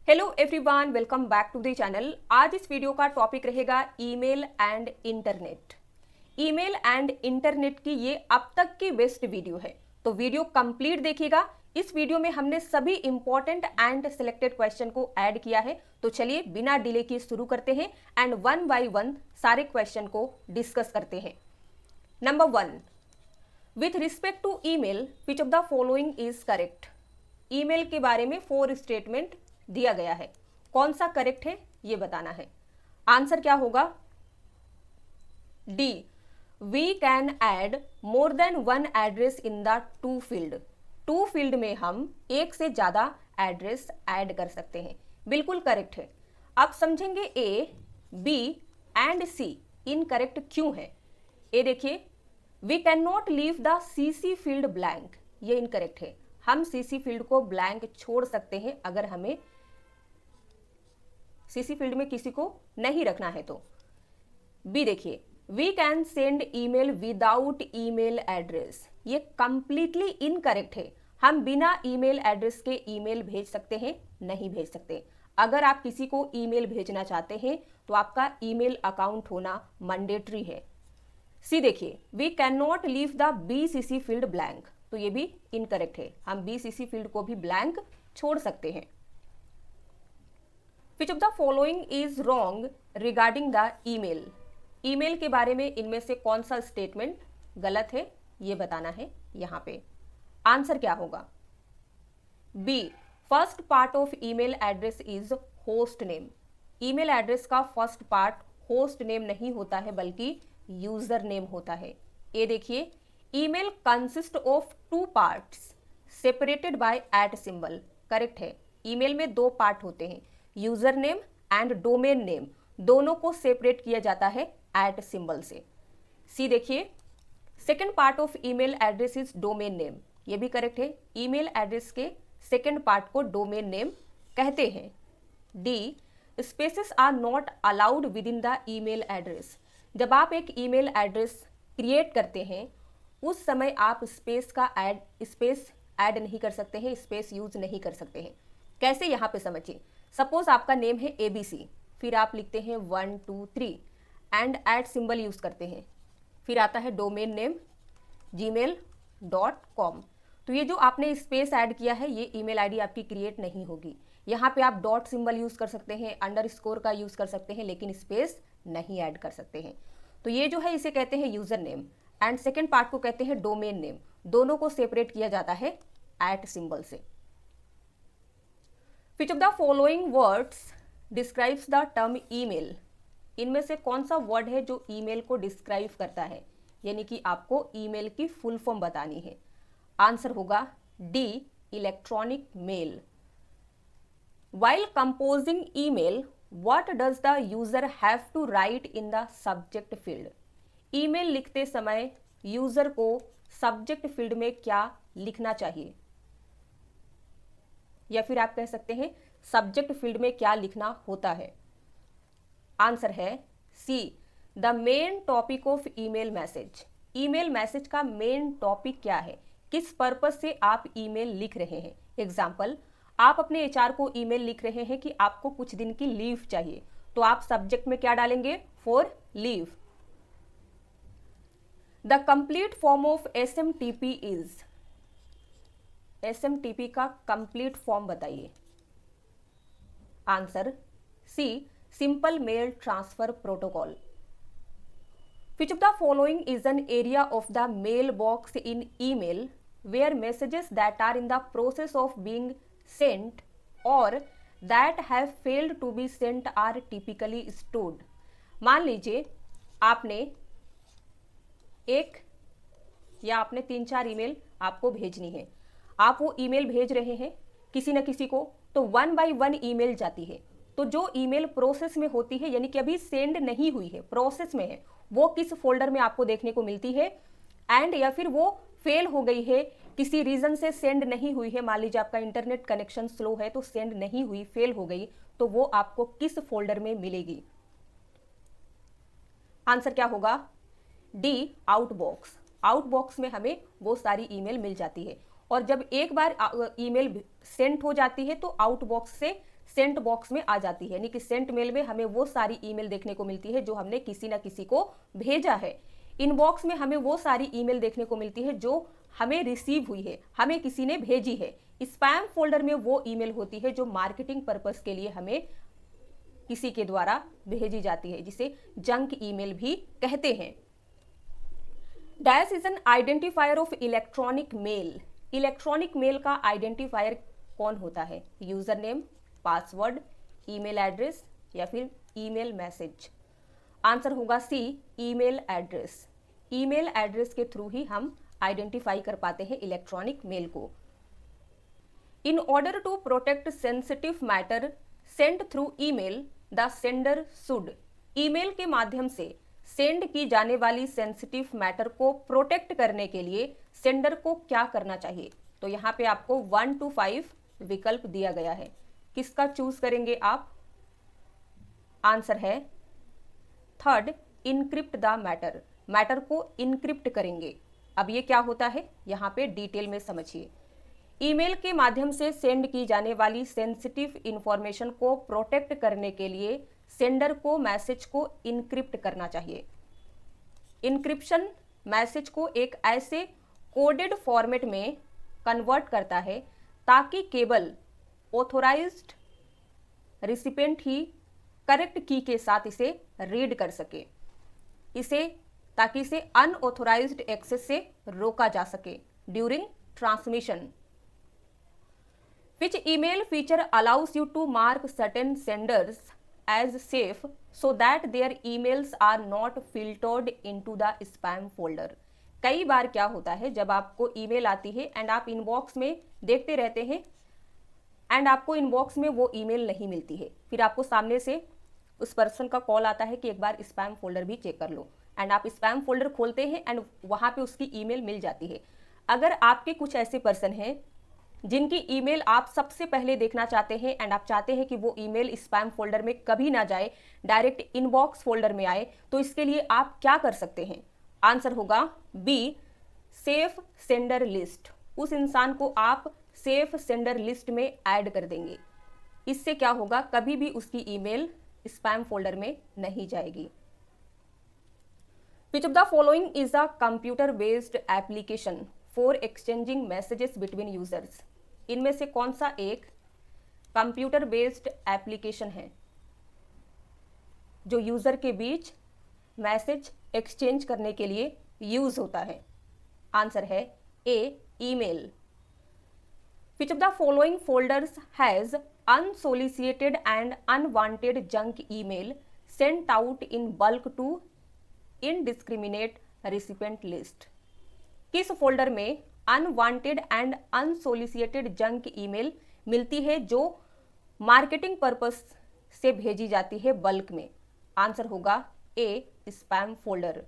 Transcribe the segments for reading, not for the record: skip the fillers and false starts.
Hello everyone, welcome back to the channel. आज इस video का टॉपिक रहेगा email and internet. Email and internet की ये अब तक की बेस्ट वीडियो है, तो वीडियो कंप्लीट देखिएगा। इस वीडियो में हमने सभी इंपॉर्टेंट एंड सिलेक्टेड क्वेश्चन को ऐड किया है। तो चलिए बिना डिले किए शुरू करते हैं एंड वन बाय वन सारे क्वेश्चन को डिस्कस करते हैं। Number 1, with respect to email which of the following is correct. Email के बारे में 4 स्टेटमेंट दिया गया है, कौन सा करेक्ट है ये बताना है। आंसर क्या होगा? D, we can add more than one address in the to field. To field में हम एक से ज्यादा एड्रेस ऐड कर सकते हैं, बिल्कुल करेक्ट है। अब समझेंगे A, B and C incorrect क्यों है। ए देखिए, we can not leave the CC field blank, ये इनकरेक्ट है। हम सीसी फील्ड को ब्लैंक छोड़ सकते हैं अगर हमें सीसी फील्ड में किसी को नहीं रखना है तो। बी देखिए, we can send email without email address, ये कंप्लीटली इनकरेक्ट है। हम बिना ईमेल एड्रेस के ईमेल भेज सकते हैं? नहीं भेज सकते। अगर आप किसी को ईमेल भेजना चाहते हैं तो आपका ईमेल अकाउंट होना मैंडेटरी है। सी देखिए, we can not leave the BCC field blank, तो ये भी इनकरेक्ट है। हम बीसीसी फील्ड को भी ब्लैंक छोड़ सकते हैं। Which of the following is wrong regarding the email? Email के बारे में इनमें से कौन सा स्टेटमेंट गलत है ये बताना है यहाँ पे। आंसर क्या होगा? B, first part of email address is host name. Email address का फर्स्ट पार्ट होस्ट नेम नहीं होता है बल्कि यूजर नेम होता है। ए देखिए, email consist of 2 parts separated by at symbol, correct है। ईमेल में 2 पार्ट होते हैं, user name and domain name, दोनों को सेपरेट किया जाता है एट सिंबल से। सी देखिए, second part of email address is domain name, ये भी करेक्ट है। ईमेल एड्रेस के सेकेंड पार्ट को डोमेन नेम कहते हैं। D, spaces are not allowed within the email address. जब आप एक ईमेल एड्रेस क्रिएट करते हैं उस समय आप स्पेस ऐड नहीं कर सकते हैं, स्पेस यूज नहीं कर सकते हैं। कैसे, यहाँ पे समझिए। सपोज आपका नेम है ABC, फिर आप लिखते हैं 1 2 3 एंड ऐड सिंबल यूज करते हैं, फिर आता है डोमेन नेम gmail.com। तो ये जो आपने स्पेस ऐड किया है ये ईमेल आईडी आपकी क्रिएट नहीं होगी। यहाँ पे आप डॉट सिंबल यूज कर सकते हैं, अंडरस्कोर का यूज कर सकते हैं, लेकिन स्पेस नहीं ऐड कर सकते हैं। तो ये जो है इसे कहते हैं user name and second part को कहते हैं डोमेन नेम, दोनों को सेपरेट किया जाता है एट सिंबल से। Which of the following words describes the term email? इनमें से कौन सा वर्ड है जो ईमेल को डिस्क्राइब करता है, यानी कि आपको ईमेल की फुल फॉर्म बतानी है। आंसर होगा D, electronic mail. While composing email, what does the user have to write in the subject field? Email लिखते समय यूजर को सब्जेक्ट फील्ड में क्या लिखना चाहिए, या फिर आप कह सकते हैं सब्जेक्ट फील्ड में क्या लिखना होता है। आंसर है C, the main topic of email message. Email message का मेन टॉपिक क्या है, किस पर्पज से आप ईमेल लिख रहे हैं। एग्जाम्पल, आप अपने HR को ईमेल लिख रहे हैं कि आपको कुछ दिन की लीव चाहिए, तो आप सब्जेक्ट में क्या डालेंगे? For leave. The complete form of SMTP is. SMTP का कंप्लीट फॉर्म बताइए। Answer C, simple mail transfer protocol. Which of the following is an area of the mailbox in email where messages that are in the process of being sent or that have failed to be sent are typically stored? मान लीजिए आपने एक या आपने 3-4 email आपको भेजनी है, आप वो ईमेल भेज रहे हैं किसी न किसी को, तो 1 बाय 1 ईमेल जाती है। तो जो ईमेल प्रोसेस में होती है, यानी कि अभी सेंड नहीं हुई है, प्रोसेस में है, वो किस फोल्डर में आपको देखने को मिलती है। एंड या फिर वो फेल हो गई है, किसी रीजन से सेंड नहीं हुई है, मान लीजिए आपका इंटरनेट कनेक्शन स्लो है तो सेंड नहीं हुई, फेल हो गई, तो वो आपको किस फोल्डर में मिलेगी। आंसर क्या होगा? D, outbox. आउटबॉक्स में हमें वो सारी ईमेल मिल जाती है, और जब एक बार ईमेल सेंड हो जाती है तो आउटबॉक्स से सेंट बॉक्स में आ जाती है, यानी कि सेंट मेल में हमें वो सारी ईमेल देखने को मिलती है जो हमने किसी ना किसी को भेजा है। इनबॉक्स में हमें वो सारी ईमेल देखने को मिलती है जो हमें रिसीव हुई है, हमें किसी ने भेजी है। स्पैम फोल्डर में वो ईमेल होती है जो मार्केटिंग पर्पस के लिए हमें किसी के द्वारा भेजी जाती है, जिसे जंक ईमेल भी कहते हैं। Dash is an identifier of electronic mail. Electronic mail का आइडेंटिफायर कौन होता है? User name, password, email address या फिर ईमेल मैसेज। आंसर होगा C, email address. Email address के थ्रू ही हम आइडेंटिफाई कर पाते हैं इलेक्ट्रॉनिक मेल को। In order to protect sensitive matter send through email, the sender should. Email के माध्यम से सेंड की जाने वाली सेंसिटिव मैटर को प्रोटेक्ट करने के लिए सेंडर को क्या करना चाहिए? तो यहाँ पे आपको 1 to 5 विकल्प दिया गया है, किसका चूज करेंगे आप? आंसर है third, encrypt the matter. Matter को इनक्रिप्ट करेंगे। अब ये क्या होता है यहाँ पे डिटेल में समझिए। ईमेल के माध्यम से सेंड की जाने वाली सेंसिटिव इंफॉर्मेशन को प्रोटेक्ट करने के लिए सेंडर को मैसेज को इनक्रिप्ट करना चाहिए। इनक्रिप्शन मैसेज को एक ऐसे कोडेड फॉर्मेट में कन्वर्ट करता है ताकि केवल ऑथोराइज्ड रिसिपेंट ही करेक्ट की के साथ इसे रीड कर सके, ताकि इसे अनऑथोराइज्ड एक्सेस से रोका जा सके during transmission. Which email feature allows you to mark certain senders as safe so that their emails are not filtered into the spam folder? कई बार क्या होता है जब आपको ईमेल आती है एंड आप इनबॉक्स में देखते रहते हैं एंड आपको इनबॉक्स में वो ईमेल नहीं मिलती है, फिर आपको सामने से उस पर्सन का कॉल आता है कि एक बार स्पैम फोल्डर भी चेक कर लो, एंड आप स्पैम फोल्डर खोलते हैं एंड वहाँ पे उसकी ईमेल मिल जाती है। अगर आपके कुछ ऐसे पर्सन हैं जिनकी ईमेल आप सबसे पहले देखना चाहते हैं एंड आप चाहते हैं कि वो ईमेल स्पैम फोल्डर में कभी ना जाए, डायरेक्ट इनबॉक्स फोल्डर में आए, तो इसके लिए आप क्या कर सकते हैं? आंसर होगा बी, सेफ सेंडर लिस्ट। उस इंसान को आप सेफ सेंडर लिस्ट में ऐड कर देंगे। इससे क्या होगा, कभी भी उसकी ईमेल स्पैम फोल्डर में नहीं जाएगी। Which of the following is a computer based application for exchanging messages between users? इनमें से कौन सा एक कंप्यूटर बेस्ड एप्लीकेशन है जो यूजर के बीच मैसेज एक्सचेंज करने के लिए यूज होता है? आंसर है ए, email. Which of the following folders has unsolicited and unwanted junk email sent out in bulk to indiscriminate recipient list? किस फोल्डर में unwanted and unsolicited junk email मिलती है जो मार्केटिंग पर्पस से भेजी जाती है बल्क में? आंसर होगा A, spam folder.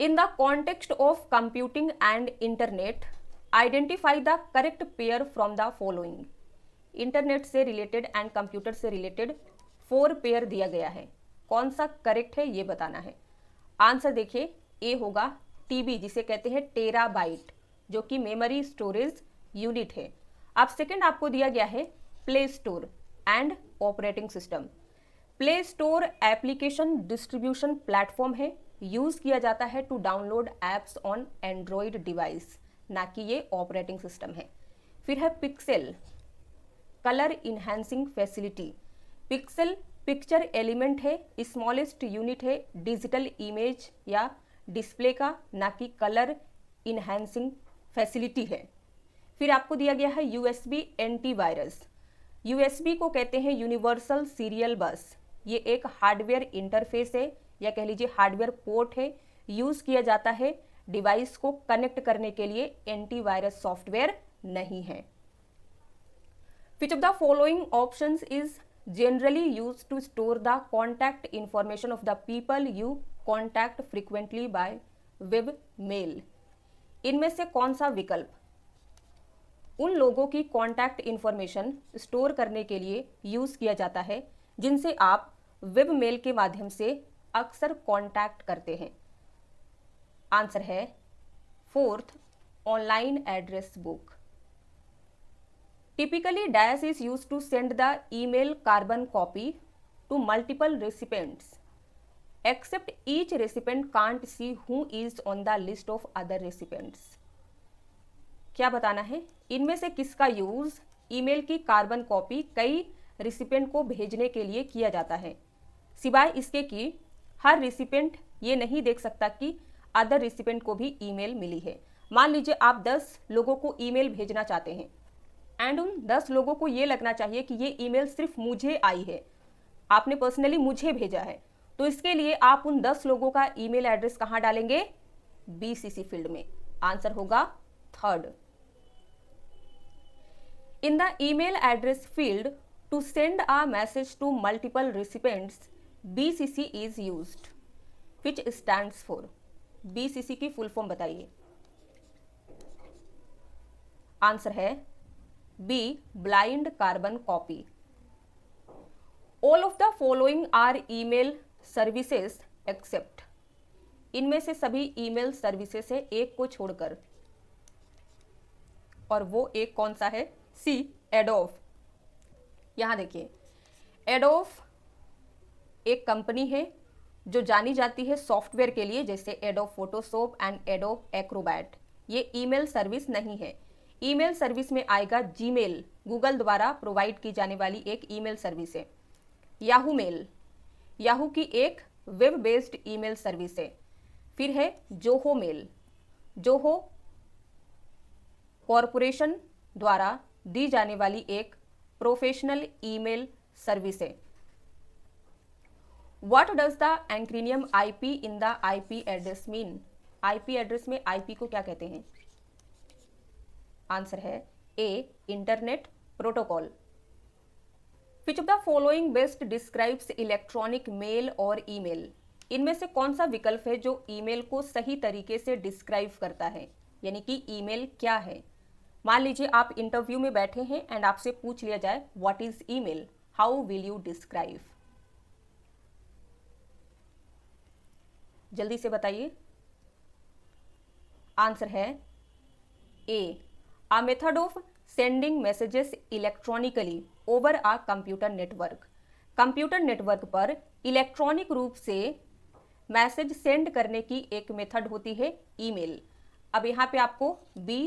In the context of computing and internet identify the correct pair from the following. Internet से रिलेटेड एंड कंप्यूटर से रिलेटेड 4 पेयर दिया गया है, कौन सा करेक्ट है ये बताना है। आंसर देखिए, ए होगा टीबी, जिसे कहते हैं टेराबाइट, जो कि मेमोरी स्टोरेज यूनिट है। अब सेकंड आपको दिया गया है play store and operating system. Play store application distribution platform है, यूज किया जाता है to download apps on Android device, ना कि ये ऑपरेटिंग सिस्टम है। फिर है pixel, colour enhancing facility. Pixel picture element है, स्मॉलेस्ट यूनिट है डिजिटल इमेज या डिस्प्ले का, ना कि कलर इन्हेंसिंग फैसिलिटी है। फिर आपको दिया गया है यूएसबी एंटीवायरस। यूएसबी को कहते हैं यूनिवर्सल सीरियल बस। ये एक हार्डवेयर इंटरफेस है या कह लीजिए हार्डवेयर पोर्ट है, यूज किया जाता है डिवाइस को कनेक्ट करने के लिए, एंटीवायरस सॉफ्टवेयर नहीं है। Which of the following options is generally used to store the contact information of the people you contact frequently by web mail? इनमें से कौन सा विकल्प उन लोगों की कॉन्टैक्ट इंफॉर्मेशन स्टोर करने के लिए यूज किया जाता है जिनसे आप वेब मेल के माध्यम से अक्सर कॉन्टैक्ट करते हैं? आंसर है fourth, online address book. Typically, dash is used to send the email carbon copy to multiple recipients, except each recipient can't see who is on the list of other recipients. क्या बताना है? इनमें से किसका use email की carbon copy कई recipient को भेजने के लिए किया जाता है, सिवाय इसके कि हर रिसिपेंट ये नहीं देख सकता कि अदर रिसिपेंट को भी ईमेल मिली है। मान लीजिए आप 10 लोगों को ईमेल भेजना चाहते हैं एंड उन 10 लोगों को ये लगना चाहिए कि ये ईमेल सिर्फ मुझे आई है, आपने पर्सनली मुझे भेजा है। तो इसके लिए आप उन 10 लोगों का ईमेल एड्रेस कहाँ डालेंगे? BCC फील्ड में। आंसर होगा third. In the email address field to send a message to multiple recipients BCC is used, which stands for. BCC की फुल फॉर्म बताइए। आंसर है B, blind carbon copy. All of the following are email services except. इनमें से सभी email services है एक को छोड़कर, और वो एक कौन सा है? सी, एडोब। यहां देखिए, एडोब एक कंपनी है जो जानी जाती है सॉफ्टवेयर के लिए, जैसे adobe Photoshop and adobe Acrobat. ये ईमेल सर्विस नहीं है। ईमेल सर्विस में आएगा जीमेल, गूगल द्वारा प्रोवाइड की जाने वाली एक ईमेल सर्विस है। याहू मेल, याहू की एक वेब बेस्ड ईमेल सर्विस है। फिर है जोहो मेल, जोहो कॉरपोरेशन द्वारा दी जाने वाली एक प्रोफेशनल ईमेल सर्विस है। What does the acronym IP in the IP address mean? IP address में IP को क्या कहते हैं? आंसर है A, internet protocol. Which of the following best describes electronic mail और ईमेल? इनमें से कौन सा विकल्प है जो ईमेल को सही तरीके से डिस्क्राइब करता है, यानी कि ईमेल क्या है? मान लीजिए आप इंटरव्यू में बैठे हैं एंड आपसे पूछ लिया जाए what is email, how will you describe? जल्दी से बताइए। आंसर है ए, a method of sending messages electronically over a computer network। Computer network पर इलेक्ट्रॉनिक रूप से मैसेज सेंड करने की एक मेथड होती है ईमेल। अब यहाँ पे आपको B,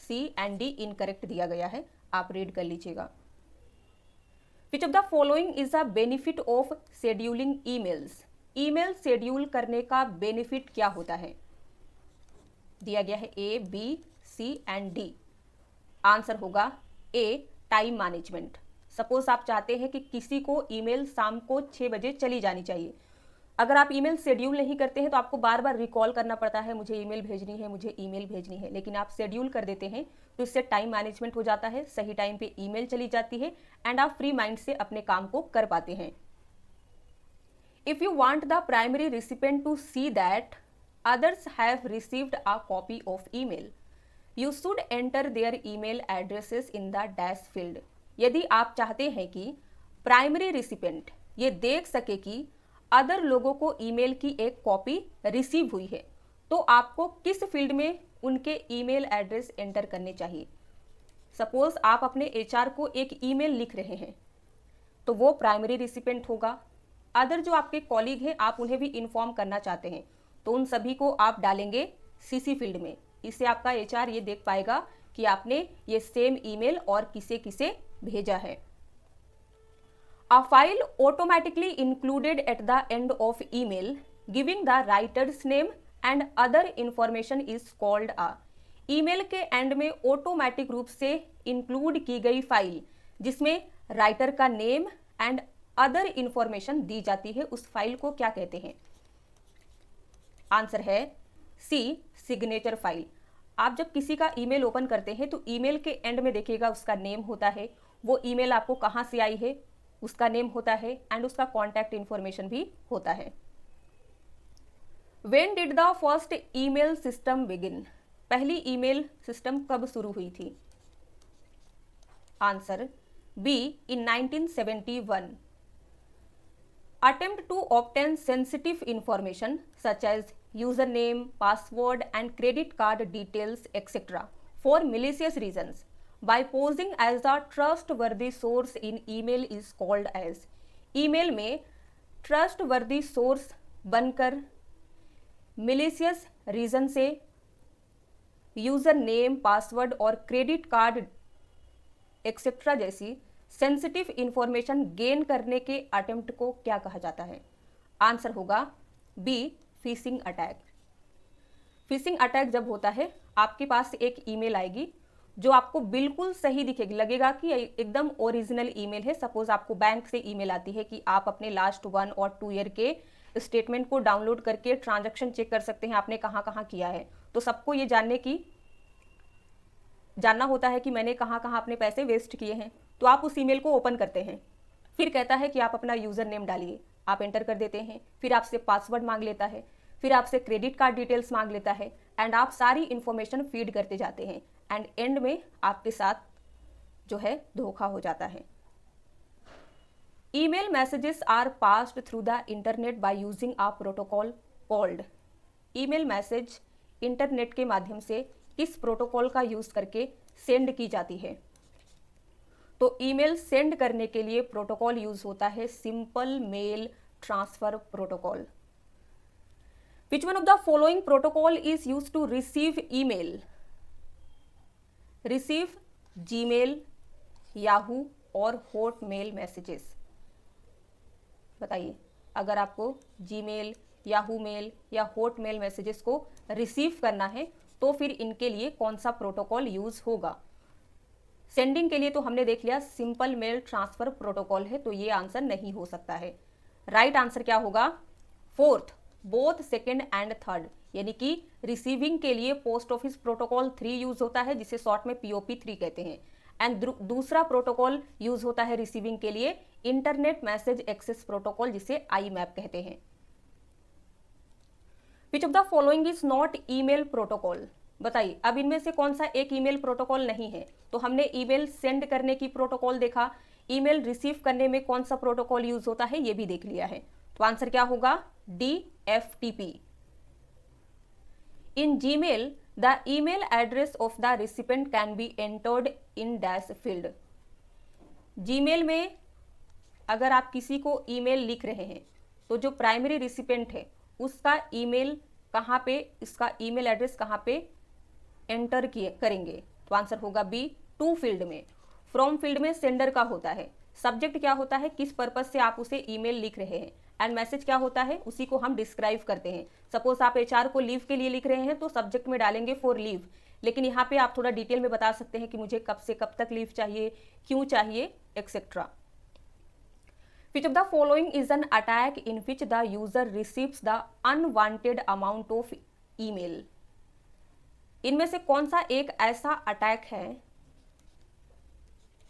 C and D incorrect दिया गया है, आप रीड कर लीजिएगा। विच of the following is a benefit of scheduling emails? Email schedule करने का बेनिफिट क्या होता है? दिया गया है A, B, C and D। Answer होगा ए, टाइम मैनेजमेंट। सपोज आप चाहते हैं कि किसी को ईमेल शाम को 6 बजे चली जानी चाहिए। अगर आप ईमेल शेड्यूल नहीं करते हैं तो आपको बार बार रिकॉल करना पड़ता है, मुझे ईमेल भेजनी है, मुझे ईमेल भेजनी है। लेकिन आप शेड्यूल कर देते हैं तो इससे टाइम मैनेजमेंट हो जाता है, सही टाइम पे ईमेल चली जाती है एंड आप फ्री माइंड से अपने काम को कर पाते हैं। If you want the primary recipient to see that others have received a copy of email, You should enter their email addresses in the dash field। यदि आप चाहते हैं कि प्राइमरी रिसिपेंट ये देख सके कि अदर लोगों को ईमेल की एक कॉपी रिसीव हुई है, तो आपको किस फील्ड में उनके ईमेल एड्रेस एंटर करने चाहिए? सपोज आप अपने HR को एक ईमेल लिख रहे हैं तो वो प्राइमरी रिसिपेंट होगा। अदर जो आपके कॉलीग हैं आप उन्हें भी इन्फॉर्म करना चाहते हैं तो उन सभी को आप डालेंगे CC फील्ड में। इससे आपका HR ये देख पाएगा कि आपने ये सेम ईमेल और किसे किसे भेजा है। A file automatically included at the end of email giving the writers name and other information is called a. Email के एंड में ऑटोमेटिक रूप से इंक्लूड की गई फाइल जिसमें राइटर का नेम एंड अदर इंफॉर्मेशन दी जाती है, उस फाइल को क्या कहते हैं? आंसर है सी, सिग्नेचर फाइल। आप जब किसी का ईमेल ओपन करते हैं तो ईमेल के एंड में देखिएगा उसका नेम होता है, वो ईमेल आपको कहाँ से आई है उसका नेम होता है एंड उसका कॉन्टैक्ट इंफॉर्मेशन भी होता है। When did the first email system begin? पहली ईमेल सिस्टम कब शुरू हुई थी? Answer B, in 1971। Attempt to obtain sensitive information such as username, password and credit card details etc. for malicious reasons by posing as a trustworthy source in email is called as. Email में trustworthy source बनकर malicious reason से user name, password और credit card etcetera जैसी sensitive information gain करने के attempt को क्या कहा जाता है? आंसर होगा B, phishing attack. Phishing attack जब होता है, आपके पास एक ईमेल आएगी जो आपको बिल्कुल सही दिखेगी, लगेगा कि एकदम ओरिजिनल ईमेल है। सपोज आपको बैंक से ईमेल आती है कि आप अपने लास्ट 1 और 2 ईयर के स्टेटमेंट को डाउनलोड करके ट्रांजैक्शन चेक कर सकते हैं आपने कहाँ कहाँ किया है। तो सबको ये जानना होता है कि मैंने कहाँ कहाँ अपने पैसे वेस्ट किए हैं। तो आप उस ईमेल को ओपन करते हैं, फिर कहता है कि आप अपना यूजर नेम डालिए, आप एंटर कर देते हैं, फिर आपसे पासवर्ड मांग लेता है, फिर आपसे क्रेडिट कार्ड डिटेल्स मांग लेता है एंड आप सारी इंफॉर्मेशन फीड करते जाते हैं एंड एंड में आपके साथ जो है धोखा हो जाता है। Email messages are passed through the internet by using a protocol called. Email message internet के माध्यम से किस प्रोटोकॉल का यूज करके सेंड की जाती है? तो ईमेल सेंड करने के लिए प्रोटोकॉल यूज होता है simple mail transfer protocol. Which one of the following protocol is used to receive email? Receive Gmail, Yahoo और Hotmail मैसेजेस। बताइए, अगर आपको Gmail, Yahoo मेल या Hotmail मैसेजेस को रिसीव करना है तो फिर इनके लिए कौन सा प्रोटोकॉल यूज होगा? सेंडिंग के लिए तो हमने देख लिया सिंपल मेल ट्रांसफर प्रोटोकॉल है, तो ये आंसर नहीं हो सकता है। राइट आंसर क्या होगा? Fourth, both second and third, यानी कि रिसीविंग के लिए पोस्ट ऑफिस प्रोटोकॉल 3 यूज होता है जिसे शॉर्ट में POP3 कहते हैं एंड दूसरा प्रोटोकॉल यूज होता है रिसीविंग के लिए इंटरनेट मैसेज एक्सेस प्रोटोकॉल जिसे IMAP कहते हैं। विच of the following is not email protocol? बताइए, अब इनमें से कौन सा एक ईमेल प्रोटोकॉल नहीं है? तो हमने ईमेल सेंड करने की प्रोटोकॉल देखा, ईमेल रिसीव करने में कौन सा प्रोटोकॉल यूज होता है ये भी देख लिया है। तो आंसर क्या होगा? DFTP। In Gmail, the email address of the recipient can be entered in dash field। Gmail में अगर आप किसी को ईमेल लिख रहे हैं तो जो प्राइमरी रिसिपेंट है उसका ईमेल कहाँ पे, इसका ईमेल एड्रेस कहाँ पे एंटर करेंगे? तो आंसर होगा B, टू फील्ड में। फ्रॉम फील्ड में सेंडर का होता है, सब्जेक्ट क्या होता है, किस पर्पज से आप उसे ईमेल लिख रहे हैं, एंड मैसेज क्या होता है, उसी को हम डिस्क्राइब करते हैं। सपोज आप HR को लीव के लिए लिख रहे हैं तो सब्जेक्ट में डालेंगे फॉर लीव, लेकिन यहाँ पे आप थोड़ा डिटेल में बता सकते हैं कि मुझे कब से कब तक लीव चाहिए, क्यों चाहिए, etcetera. Which of the following is an attack in which the user receives the unwanted amount of email? इनमें से कौन सा एक ऐसा अटैक है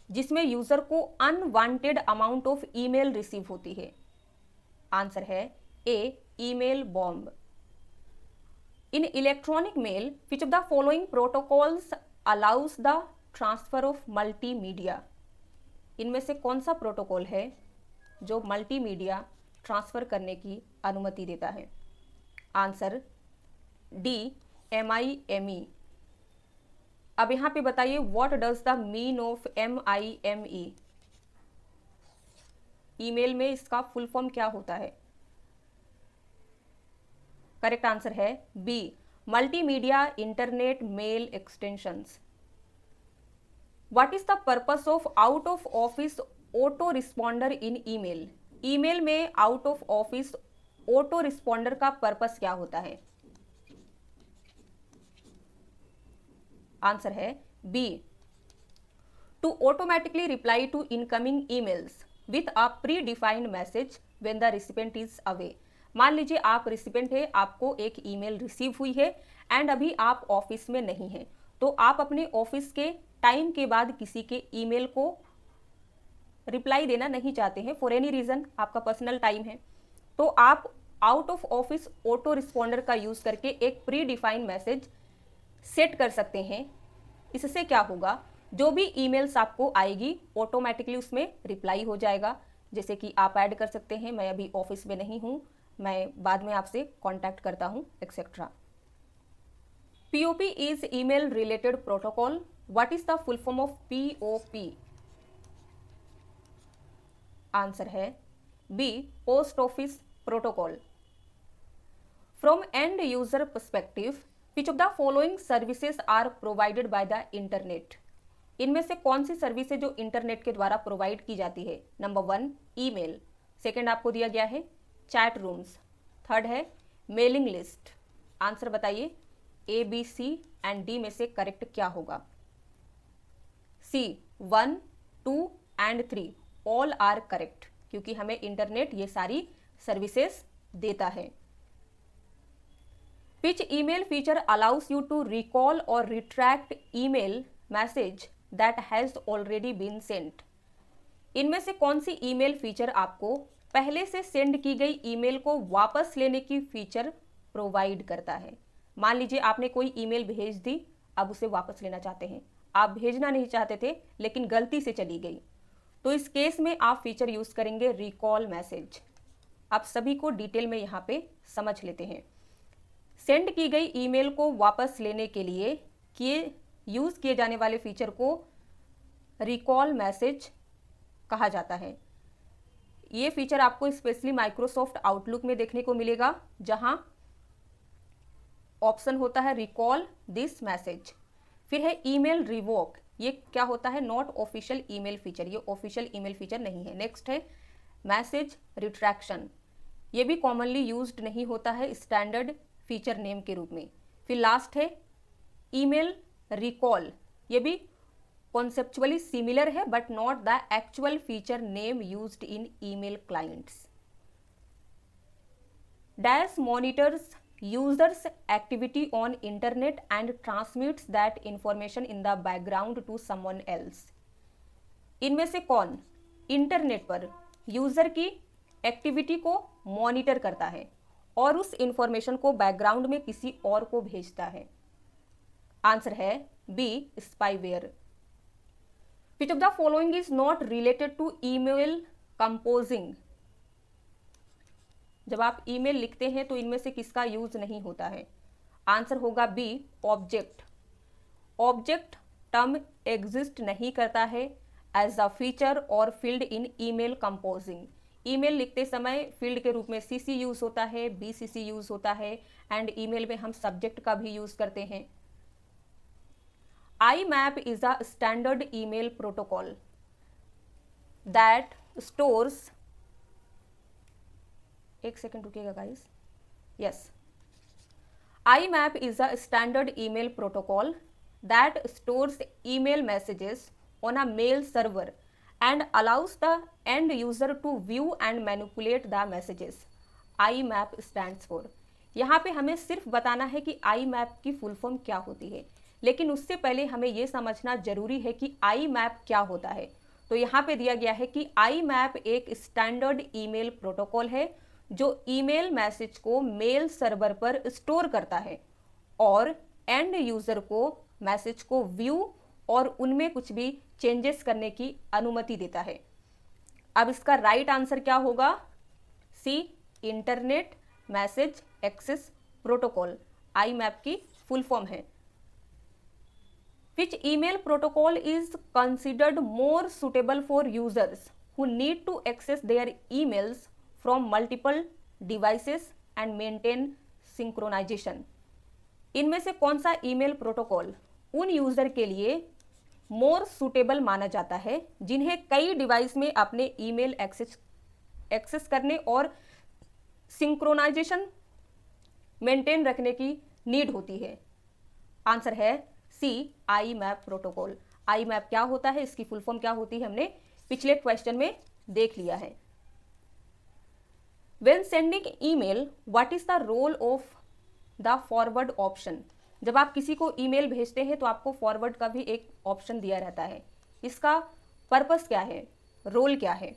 जिसमें यूजर को unwanted amount of email receive होती है? आंसर है A, email bomb. In electronic mail which of the following protocols allows the transfer of multimedia? इनमें से कौन सा प्रोटोकॉल है जो मल्टीमीडिया ट्रांसफर करने की अनुमति देता है? Answer D, MIME। अब यहां पे बताइए, what does the mean of MIME? Email में इसका फुल फॉर्म क्या होता है? करेक्ट आंसर है B, multimedia internet mail extensions. What is the purpose of out of office auto responder in email? Email में out of office auto responder का purpose क्या होता है? आंसर है B, to automatically reply to incoming emails with a pre defined message when the recipient is away. मान लीजिए आप recipient है, आपको एक ईमेल रिसीव हुई है एंड अभी आप ऑफिस में नहीं हैं, तो आप अपने ऑफिस के टाइम के बाद किसी के ईमेल को रिप्लाई देना नहीं चाहते हैं फॉर एनी रीजन, आपका पर्सनल टाइम है, तो आप out of office auto responder का यूज करके एक प्री डिफाइंड मैसेज सेट कर सकते हैं। इससे क्या होगा, जो भी ईमेल्स आपको आएगी ऑटोमेटिकली उसमें रिप्लाई हो जाएगा। जैसे कि आप ऐड कर सकते हैं, मैं अभी ऑफिस में नहीं हूँ, मैं बाद में आपसे कांटेक्ट करता हूँ, etcetera. POP is email related protocol what is the full form of POP? Answer है B, post office protocol. From end user perspective, which of the following services are provided by the internet? इनमें से कौन सी service है जो internet के द्वारा provide की जाती है? नंबर 1 ईमेल, सेकेंड आपको दिया गया है चैट रूम्स, थर्ड है मेलिंग लिस्ट। आंसर बताइए, A, B, C and D में से करेक्ट क्या होगा? C 1, 2 and 3 all are correct, क्योंकि हमें इंटरनेट ये सारी सर्विसेज देता है। Which email feature allows you to recall or retract email message that has already been sent? इनमें से कौन सी ईमेल फीचर आपको पहले से सेंड की गई ईमेल को वापस लेने की फीचर प्रोवाइड करता है? मान लीजिए आपने कोई ईमेल भेज दी, अब उसे वापस लेना चाहते हैं। आप भेजना नहीं चाहते थे लेकिन गलती से चली गई, तो इस केस में आप फीचर यूज करेंगे रिकॉल मैसेज। आप सभी को डिटेल में यहाँ पे समझ लेते हैं। सेंड की गई ईमेल को वापस लेने के लिए यूज किए जाने वाले फीचर को रिकॉल मैसेज कहा जाता है। ये फीचर आपको स्पेशली माइक्रोसॉफ्ट आउटलुक में देखने को मिलेगा, जहां ऑप्शन होता है रिकॉल दिस मैसेज। फिर है ईमेल रिवोक, ये क्या होता है? नॉट ऑफिशियल ईमेल फीचर, ये ऑफिशियल ईमेल फीचर नहीं है। नेक्स्ट है मैसेज रिट्रैक्शन, ये भी कॉमनली यूज्ड नहीं होता है स्टैंडर्ड फीचर नेम के रूप में। फिर लास्ट है ईमेल रिकॉल, ये भी कॉन्सेप्चुअली सिमिलर है but not the actual feature name used in email clients. Dash monitors users activity on internet and transmits that information in the background to someone else. इनमें से कौन internet पर user की activity को monitor करता है और उस इंफॉर्मेशन को बैकग्राउंड में किसी और को भेजता है? आंसर है B, spyware. Which of the following is not related to email composing? जब आप ईमेल लिखते हैं तो इनमें से किसका यूज नहीं होता है? आंसर होगा B, object. Object term exist नहीं करता है एज अ फीचर और field in email composing. Email लिखते समय फील्ड के रूप में CC यूज होता है, BCC यूज होता है एंड ईमेल में हम सब्जेक्ट का भी यूज करते हैं। IMAP is a standard email protocol that stores, एक सेकेंड रुकिएगा guys, yes, IMAP is a standard email protocol that stores email messages on a mail server and allows the end user to view and manipulate the messages. IMAP stands for, यहाँ पे हमें सिर्फ बताना है कि IMAP की full form क्या होती है, लेकिन उससे पहले हमें ये समझना जरूरी है कि IMAP क्या होता है। तो यहाँ पे दिया गया है कि IMAP एक स्टैंडर्ड ईमेल प्रोटोकॉल है जो ईमेल मैसेज को मेल सर्वर पर स्टोर करता है और एंड यूजर को मैसेज को व्यू और उनमें कुछ भी चेंजेस करने की अनुमति देता है। अब इसका राइट आंसर क्या होगा? C, internet message access protocol, IMAP की फुल फॉर्म है। Which email protocol is considered more suitable for users who need to access their emails from multiple devices and maintain synchronisation? इनमें से कौन सा email protocol उन user के लिए more suitable माना जाता है जिन्हें कई डिवाइस में अपने ईमेल एक्सेस करने और सिंक्रोनाइजेशन मेंटेन रखने की नीड होती है? आंसर है सी, IMAP प्रोटोकॉल। IMAP क्या होता है, इसकी फुल फॉर्म क्या होती है, हमने पिछले क्वेश्चन में देख लिया है। When sending email, what is the role of the forward option? जब आप किसी को ईमेल भेजते हैं तो आपको फॉरवर्ड का भी एक ऑप्शन दिया रहता है, इसका पर्पस क्या है, रोल क्या है?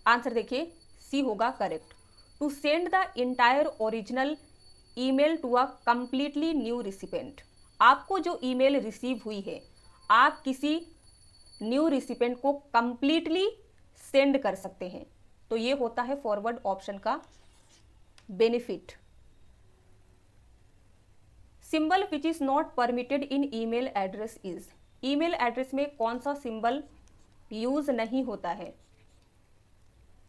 आंसर देखिए, सी होगा correct. To send the entire original email to a completely new recipient. आपको जो ईमेल रिसीव हुई है, आप किसी न्यू रिसिपेंट को कंप्लीटली सेंड कर सकते हैं, तो ये होता है फॉरवर्ड ऑप्शन का benefit. Symbol which is not permitted in email address is, email address में कौन सा सिंबल यूज नहीं होता है?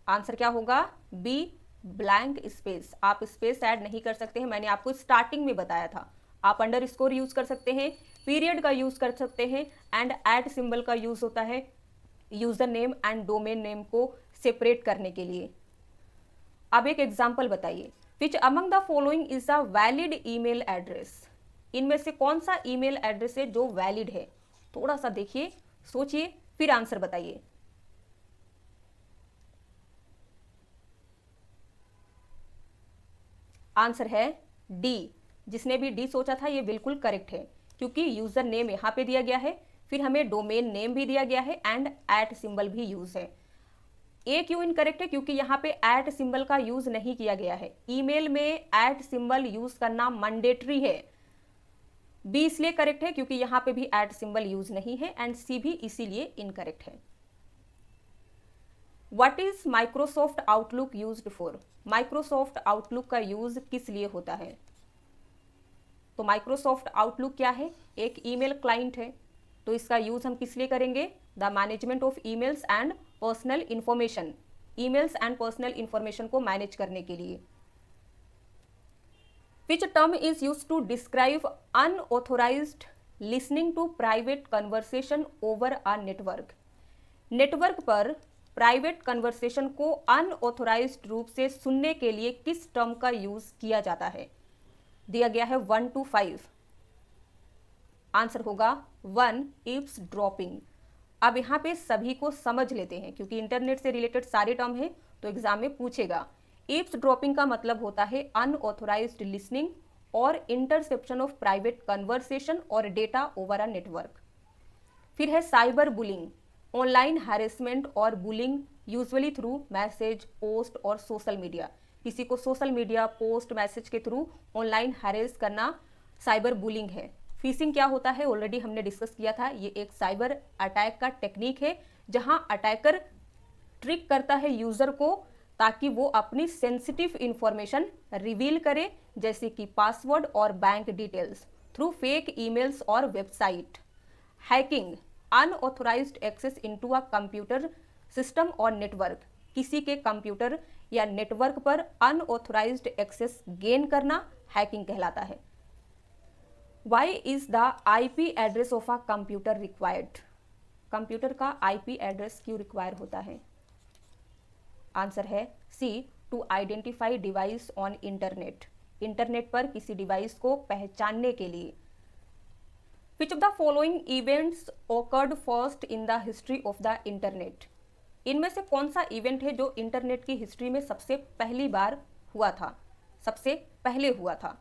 आंसर क्या होगा? B, blank space. आप स्पेस ऐड नहीं कर सकते हैं, मैंने आपको स्टार्टिंग में बताया था। आप अंडरस्कोर यूज कर सकते हैं, पीरियड का यूज कर सकते हैं, एंड एट सिंबल का यूज होता है user name and domain name को सेपरेट करने के लिए। अब एक एग्जाम्पल बताइए, which among the following is a valid email address? इनमें से कौन सा ईमेल एड्रेस है जो वैलिड है? थोड़ा सा देखिए, सोचिए, फिर आंसर बताइए। आंसर है डी। जिसने भी डी सोचा था ये बिल्कुल करेक्ट है, क्योंकि यूजर नेम यहां पे दिया गया है, फिर हमें डोमेन नेम भी दिया गया है एंड एट सिंबल भी यूज है। ए क्यों इनकरेक्ट है? क्योंकि यहाँ पे एट सिंबल का यूज नहीं किया गया है। ईमेल में एट सिंबल यूज करना मैंडेटरी है। बी इसलिए करेक्ट है क्योंकि यहाँ पे भी एट सिंबल यूज नहीं है, एंड सी भी इसीलिए इनकरेक्ट है। What is Microsoft outlook used for? Microsoft outlook का यूज किस लिए होता है? तो माइक्रोसॉफ्ट आउटलुक क्या है? एक ईमेल क्लाइंट है, तो इसका यूज हम किस लिए करेंगे? The management of emails and personal information. Emails and personal information को मैनेज करने के लिए। Which term is used to describe unauthorised listening to private conversation over a network? Network पर प्राइवेट कन्वर्सेशन को अनऑथोराइज्ड रूप से सुनने के लिए किस टर्म का यूज किया जाता है? दिया गया है 1 to 5। आंसर होगा 1, ईव्स ड्रॉपिंग। अब यहाँ पे सभी को समझ लेते हैं, क्योंकि इंटरनेट से रिलेटेड सारे टर्म हैं तो एग्जाम में पूछेगा। ईव्स ड्रॉपिंग का मतलब होता है अनऑथोराइज्ड लिसनिंग और इंटरसेप्शन ऑफ प्राइवेट कन्वर्सेशन और डेटा ओवर अ नेटवर्क। फिर है साइबर बुलिंग, ऑनलाइन हैरेसमेंट और bullying usually through message, post और सोशल मीडिया। किसी को सोशल मीडिया, पोस्ट, मैसेज के थ्रू ऑनलाइन हैरेस करना साइबर बुलिंग है। फिशिंग क्या होता है? ऑलरेडी हमने डिस्कस किया था। ये एक साइबर अटैक का टेक्निक है जहां अटैकर ट्रिक करता है यूजर को ताकि वो अपनी सेंसिटिव इंफॉर्मेशन रिवील करे, जैसे कि पासवर्ड और bank details, through fake emails और website. Hacking, unauthorised access into a computer system और नेटवर्क। किसी के कंप्यूटर या नेटवर्क पर अनऑथोराइज्ड एक्सेस गेन करना हैकिंग कहलाता है। Why is the IP address of a computer required? Computer का आईपी एड्रेस क्यों रिक्वायर होता है? आंसर है C, to identify device on internet. Internet पर किसी डिवाइस को पहचानने के लिए। Which of the following events occurred first in the history of the internet? इनमें से कौन सा इवेंट है जो इंटरनेट की हिस्ट्री में सबसे पहली बार हुआ था, सबसे पहले हुआ था?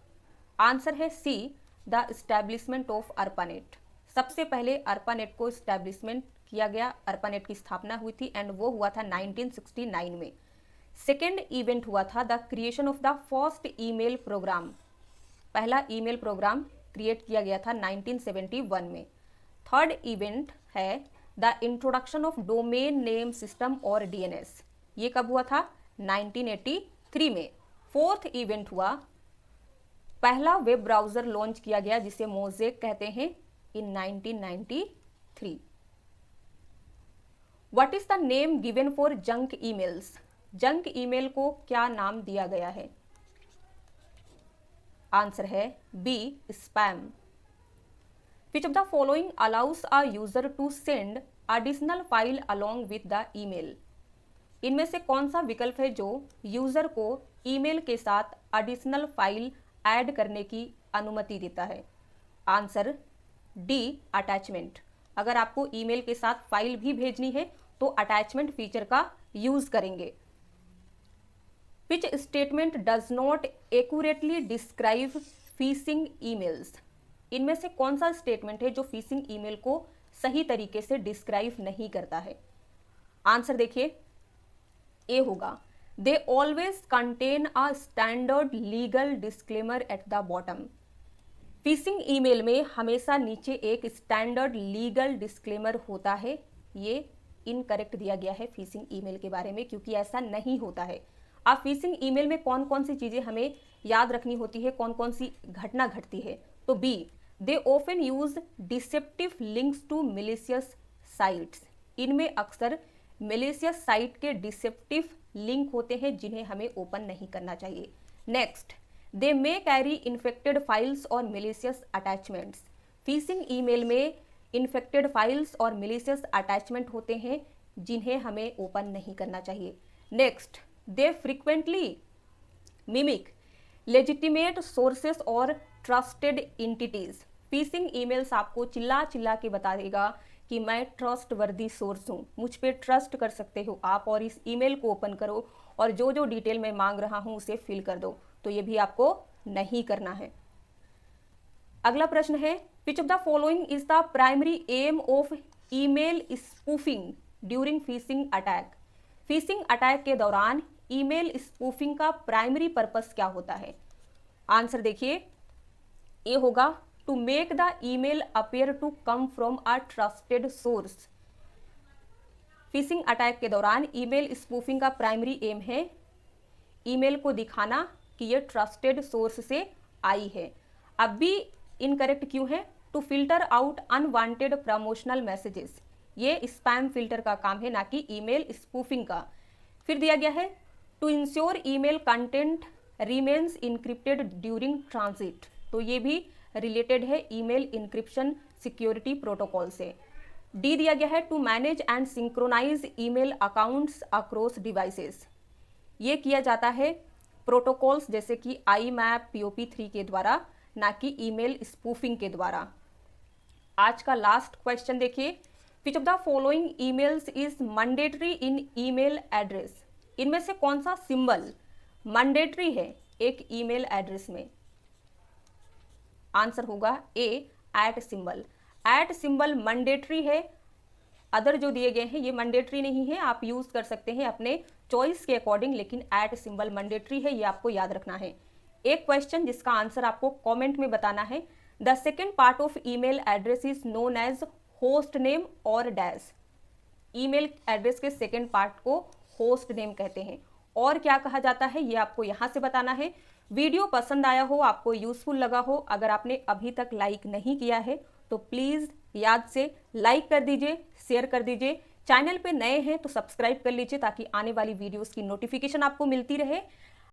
आंसर है C, the establishment of ARPANET. सबसे पहले अर्पानेट को एस्टैब्लिशमेंट किया गया, अर्पानेट की स्थापना हुई थी एंड वो हुआ था 1969 में। सेकेंड इवेंट हुआ था the creation of the first email program. पहला ईमेल प्रोग्राम क्रिएट किया गया था 1971 में। थर्ड इवेंट है the introduction of domain name system और डीएनएस। ये कब हुआ था? 1983 में। फोर्थ इवेंट हुआ, पहला वेब ब्राउजर लॉन्च किया गया जिसे मोज़ेक कहते हैं, in 1993। What is the name given for junk emails? Junk email को क्या नाम दिया गया है? आंसर है B, spam. Which of the following allows a user to send additional file along with the email? इनमें से कौन सा विकल्प है जो यूजर को ईमेल के साथ एडिशनल फाइल ऐड करने की अनुमति देता है? Answer D, attachment. अगर आपको ईमेल के साथ फाइल भी भेजनी है तो अटैचमेंट फीचर का यूज करेंगे। Which statement does not accurately describe phishing emails? इनमें से कौन सा स्टेटमेंट है जो फिशिंग ईमेल को सही तरीके से डिस्क्राइब नहीं करता है? आंसर देखिए, ए होगा, they always contain a standard legal disclaimer at the bottom. Fishing email में हमेशा नीचे एक स्टैंडर्ड लीगल डिस्क्लेमर होता है। ये इनकरेक्ट दिया गया है फिशिंग ईमेल के बारे में, क्योंकि ऐसा नहीं होता है। अब फिशिंग ईमेल में कौन कौन सी चीजें हमें याद रखनी होती है, कौन कौन सी घटना घटती है? तो B, they often use deceptive links to malicious sites. इनमें अक्सर मिलिशियस साइट के डिसेप्टिव लिंक होते हैं जिन्हें हमें ओपन नहीं करना चाहिए। Next, they may carry infected files और मिलिशियस अटैचमेंट्स। फिशिंग ईमेल में इन्फेक्टेड फाइल्स और मिलिशियस अटैचमेंट होते हैं जिन्हें हमें ओपन नहीं करना चाहिए। Next, they frequently mimic legitimate sources और ट्रस्टेड इंटिटीज। फिशिंग ईमेल्स आपको चिल्ला चिल्ला के बता देगा कि मैं ट्रस्ट वर्दी सोर्स हूँ, मुझ पे ट्रस्ट कर सकते हो आप, और इस ईमेल को ओपन करो और जो जो डिटेल मैं मांग रहा हूँ उसे फिल कर दो। तो ये भी आपको नहीं करना है। अगला प्रश्न है, which of the following is the primary aim of email spoofing during phishing attack. Phishing attack के दौरान ईमेल स्पूफिंग का प्राइमरी पर्पस क्या होता है? आंसर देखिए, ये होगा to make the email appear to come from a trusted source. Phishing attack के दौरान ईमेल स्पूफिंग का प्राइमरी एम है ईमेल को दिखाना कि ये ट्रस्टेड सोर्स से आई है। अब भी इनकरेक्ट क्यों है? To filter out unwanted promotional messages. ये स्पैम फिल्टर का काम है, ना कि ईमेल स्पूफिंग का। फिर दिया गया है to ensure email content remains encrypted during transit. तो ये भी रिलेटेड है ईमेल इंक्रिप्शन सिक्योरिटी प्रोटोकॉल से। डी दिया गया है to manage and synchronise email accounts across devices. ये किया जाता है प्रोटोकॉल्स जैसे कि IMAP POP3 के द्वारा, ना कि ईमेल स्पूफिंग के द्वारा। आज का लास्ट क्वेश्चन देखिए, विच of the following emails is mandatory in email address. इनमें से कौन सा सिंबल मैंडेटरी है एक ईमेल एड्रेस में? आंसर होगा A, at symbol. At symbol mandatory है, अदर जो दिए गए हैं ये मैंडेटरी नहीं है, आप यूज कर सकते हैं अपने चॉइस के अकॉर्डिंग, लेकिन एट सिंबल मैंडेटरी है, ये आपको याद रखना है। एक क्वेश्चन जिसका आंसर आपको कमेंट में बताना है, the second part of email address is known as host name और डैश। ईमेल एड्रेस के सेकेंड पार्ट को होस्ट नेम कहते हैं। और क्या कहा जाता है ये आपको यहाँ से बताना है। वीडियो पसंद आया हो, आपको यूजफुल लगा हो, अगर आपने अभी तक लाइक नहीं किया है तो प्लीज़ याद से लाइक कर दीजिए, शेयर कर दीजिए। चैनल पे नए हैं तो सब्सक्राइब कर लीजिए ताकि आने वाली वीडियोस की नोटिफिकेशन आपको मिलती रहे।